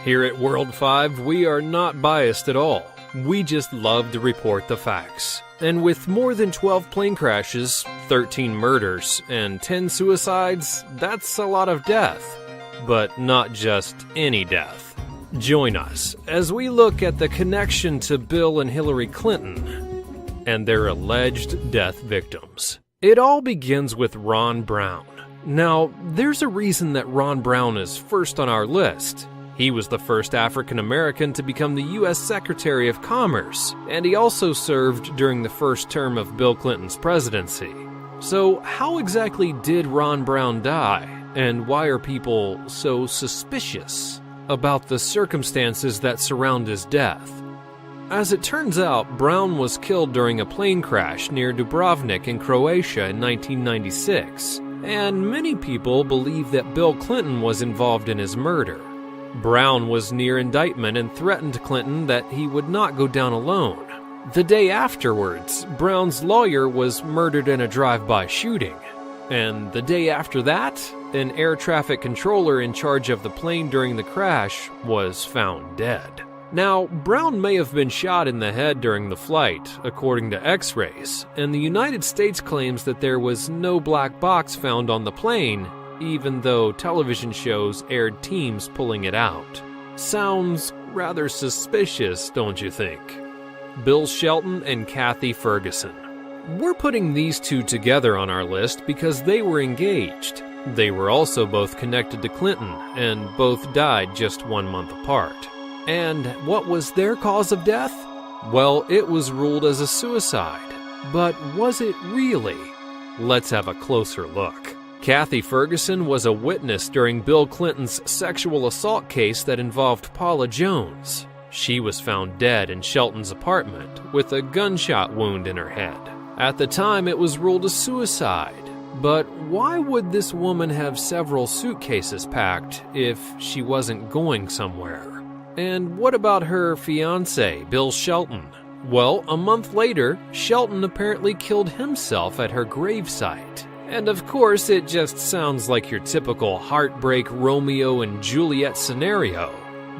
Here at World 5, we are not biased at all. We just love to report the facts. And with more than 12 plane crashes, 13 murders, and 10 suicides, that's a lot of death. But not just any death. Join us as we look at the connection to Bill and Hillary Clinton and their alleged death victims. It all begins with Ron Brown. Now, there's a reason that Ron Brown is first on our list. He was the first African American to become the U.S. Secretary of Commerce, and he also served during the first term of Bill Clinton's presidency. So, how exactly did Ron Brown die, and why are people so suspicious about the circumstances that surround his death? As it turns out, Brown was killed during a plane crash near Dubrovnik in Croatia in 1996, and many people believe that Bill Clinton was involved in his murder. Brown was near indictment and threatened Clinton that he would not go down alone. The day afterwards, Brown's lawyer was murdered in a drive-by shooting. And the day after that, an air traffic controller in charge of the plane during the crash was found dead. Now, Brown may have been shot in the head during the flight, according to X-rays, and the United States claims that there was no black box found on the plane, even though television shows aired teams pulling it out. Sounds rather suspicious, don't you think? Bill Shelton and Kathy Ferguson. We're putting these two together on our list because they were engaged. They were also both connected to Clinton, and both died just 1 month apart. And what was their cause of death? Well, it was ruled as a suicide. But was it really? Let's have a closer look. Kathy Ferguson was a witness during Bill Clinton's sexual assault case that involved Paula Jones. She was found dead in Shelton's apartment with a gunshot wound in her head. At the time, it was ruled a suicide. But why would this woman have several suitcases packed if she wasn't going somewhere? And what about her fiancé, Bill Shelton? Well, a month later, Shelton apparently killed himself at her gravesite. And of course, it just sounds like your typical heartbreak Romeo and Juliet scenario.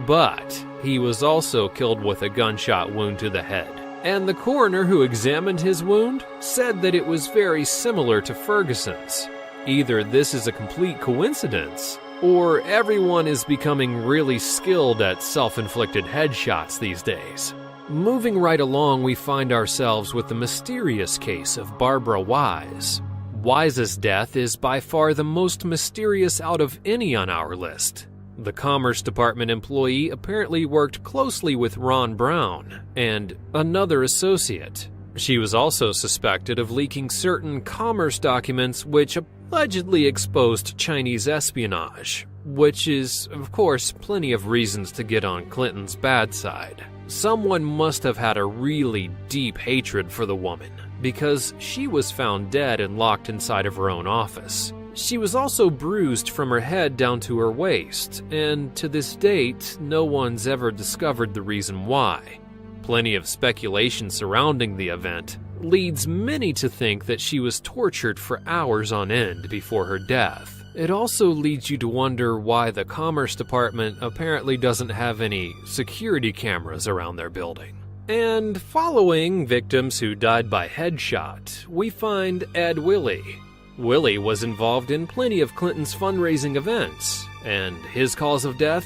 But he was also killed with a gunshot wound to the head. And the coroner who examined his wound said that it was very similar to Ferguson's. Either this is a complete coincidence, or everyone is becoming really skilled at self-inflicted headshots these days. Moving right along, we find ourselves with the mysterious case of Barbara Wise. Wise's death is by far the most mysterious out of any on our list. The Commerce Department employee apparently worked closely with Ron Brown and another associate. She was also suspected of leaking certain commerce documents which allegedly exposed Chinese espionage, which is, of course, plenty of reasons to get on Clinton's bad side. Someone must have had a really deep hatred for the woman, because she was found dead and locked inside of her own office. She was also bruised from her head down to her waist, and to this date, no one's ever discovered the reason why. Plenty of speculation surrounding the event leads many to think that she was tortured for hours on end before her death. It also leads you to wonder why the Commerce Department apparently doesn't have any security cameras around their building. And following victims who died by headshot, we find Ed Willie. Willie was involved in plenty of Clinton's fundraising events, and his cause of death?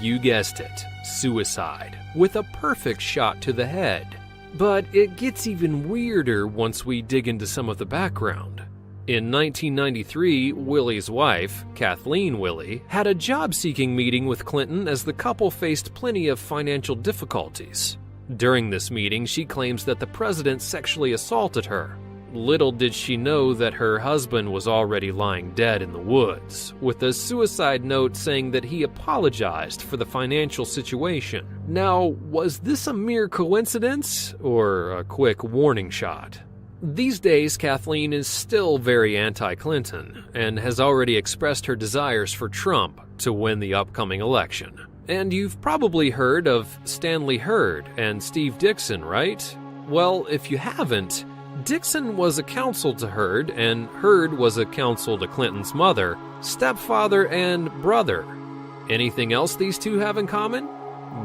You guessed it, suicide, with a perfect shot to the head. But it gets even weirder once we dig into some of the background. In 1993, Willie's wife, Kathleen Willie, had a job-seeking meeting with Clinton as the couple faced plenty of financial difficulties. During this meeting, she claims that the president sexually assaulted her. Little did she know that her husband was already lying dead in the woods, with a suicide note saying that he apologized for the financial situation. Now, was this a mere coincidence or a quick warning shot? These days, Kathleen is still very anti-Clinton and has already expressed her desires for Trump to win the upcoming election. And you've probably heard of Stanley Hurd and Steve Dixon, right? Well, if you haven't, Dixon was a counsel to Hurd, and Hurd was a counsel to Clinton's mother, stepfather, and brother. Anything else these two have in common?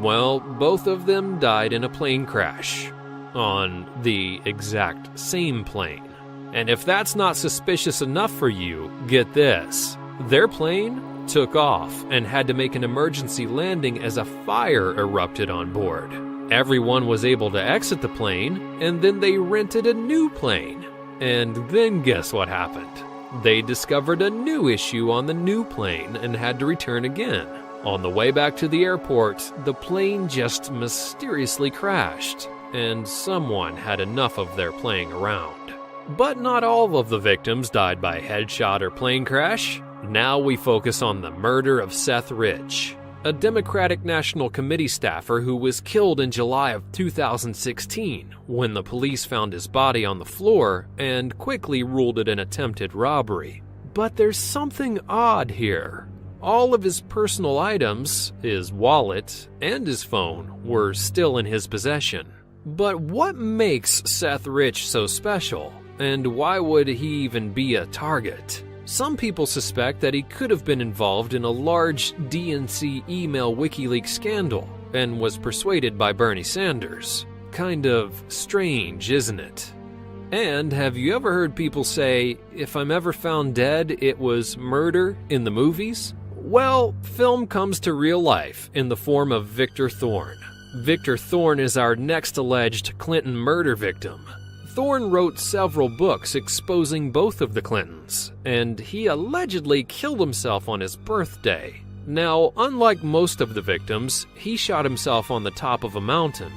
Well, both of them died in a plane crash, on the exact same plane. And if that's not suspicious enough for you, get this. Their plane took off and had to make an emergency landing as a fire erupted on board. Everyone was able to exit the plane, and then they rented a new plane. And then guess what happened? They discovered a new issue on the new plane and had to return again. On the way back to the airport, the plane just mysteriously crashed, and someone had enough of their playing around. But not all of the victims died by headshot or plane crash. Now we focus on the murder of Seth Rich, a Democratic National Committee staffer who was killed in July of 2016 when the police found his body on the floor and quickly ruled it an attempted robbery. But there's something odd here. All of his personal items, his wallet, and his phone were still in his possession. But what makes Seth Rich so special? And why would he even be a target? Some people suspect that he could have been involved in a large DNC email WikiLeaks scandal and was persuaded by Bernie Sanders. Kind of strange, isn't it? And have you ever heard people say, if I'm ever found dead, it was murder in the movies? Well, film comes to real life in the form of Victor Thorne. Victor Thorne is our next alleged Clinton murder victim. Thorne wrote several books exposing both of the Clintons, and he allegedly killed himself on his birthday. Now, unlike most of the victims, he shot himself on the top of a mountain.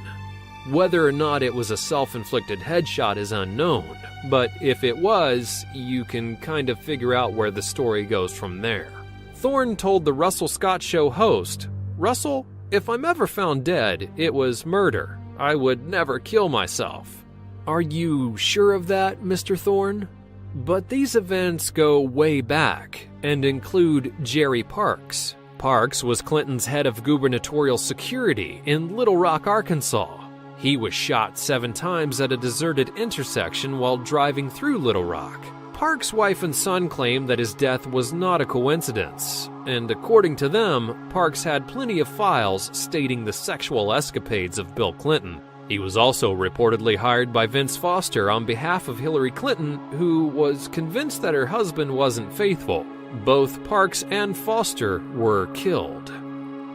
Whether or not it was a self-inflicted headshot is unknown, but if it was, you can kind of figure out where the story goes from there. Thorne told the Russell Scott Show host, "Russell, if I'm ever found dead, it was murder. I would never kill myself." Are you sure of that, Mr. Thorne? But these events go way back and include Jerry Parks. Parks was Clinton's head of gubernatorial security in Little Rock, Arkansas. He was shot 7 times at a deserted intersection while driving through Little Rock. Parks' wife and son claim that his death was not a coincidence, and according to them, Parks had plenty of files stating the sexual escapades of Bill Clinton. He was also reportedly hired by Vince Foster on behalf of Hillary Clinton, who was convinced that her husband wasn't faithful. Both Parks and Foster were killed.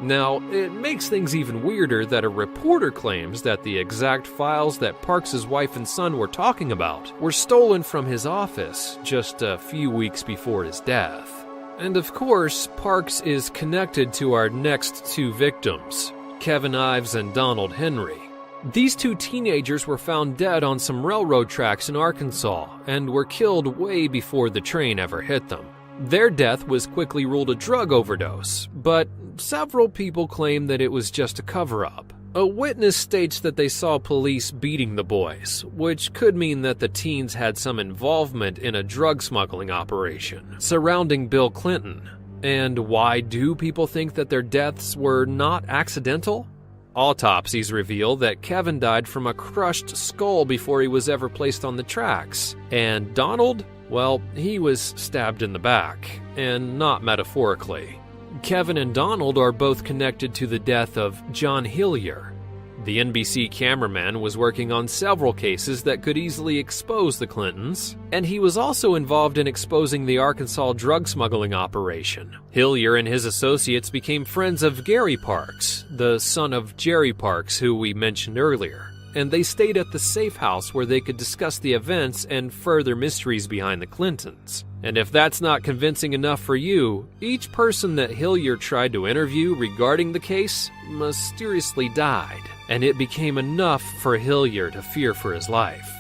Now, it makes things even weirder that a reporter claims that the exact files that Parks' wife and son were talking about were stolen from his office just a few weeks before his death. And of course, Parks is connected to our next 2 victims, Kevin Ives and Donald Henry. These 2 teenagers were found dead on some railroad tracks in Arkansas and were killed way before the train ever hit them. Their death was quickly ruled a drug overdose, but several people claim that it was just a cover-up. A witness states that they saw police beating the boys, which could mean that the teens had some involvement in a drug smuggling operation surrounding Bill Clinton. And why do people think that their deaths were not accidental? Autopsies reveal that Kevin died from a crushed skull before he was ever placed on the tracks. And Donald? Well, he was stabbed in the back, and not metaphorically. Kevin and Donald are both connected to the death of John Hillier. The NBC cameraman was working on several cases that could easily expose the Clintons, and he was also involved in exposing the Arkansas drug smuggling operation. Hillier and his associates became friends of Gary Parks, the son of Jerry Parks, who we mentioned earlier, and they stayed at the safe house where they could discuss the events and further mysteries behind the Clintons. And if that's not convincing enough for you, each person that Hillier tried to interview regarding the case mysteriously died, and it became enough for Hillier to fear for his life.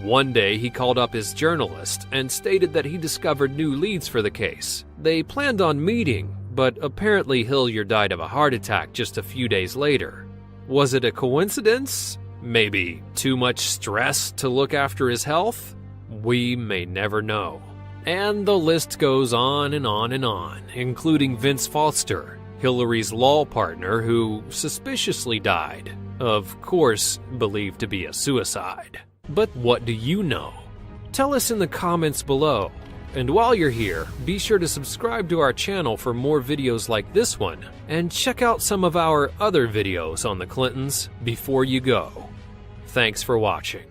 One day he called up his journalist and stated that he discovered new leads for the case. They planned on meeting, but apparently Hillier died of a heart attack just a few days later. Was it a coincidence? Maybe too much stress to look after his health? We may never know. And the list goes on and on and on, including Vince Foster, Hillary's law partner, who suspiciously died, of course believed to be a suicide. But what do you know? Tell us in the comments below. And while you're here, be sure to subscribe to our channel for more videos like this one, and check out some of our other videos on the Clintons before you go. Thanks for watching.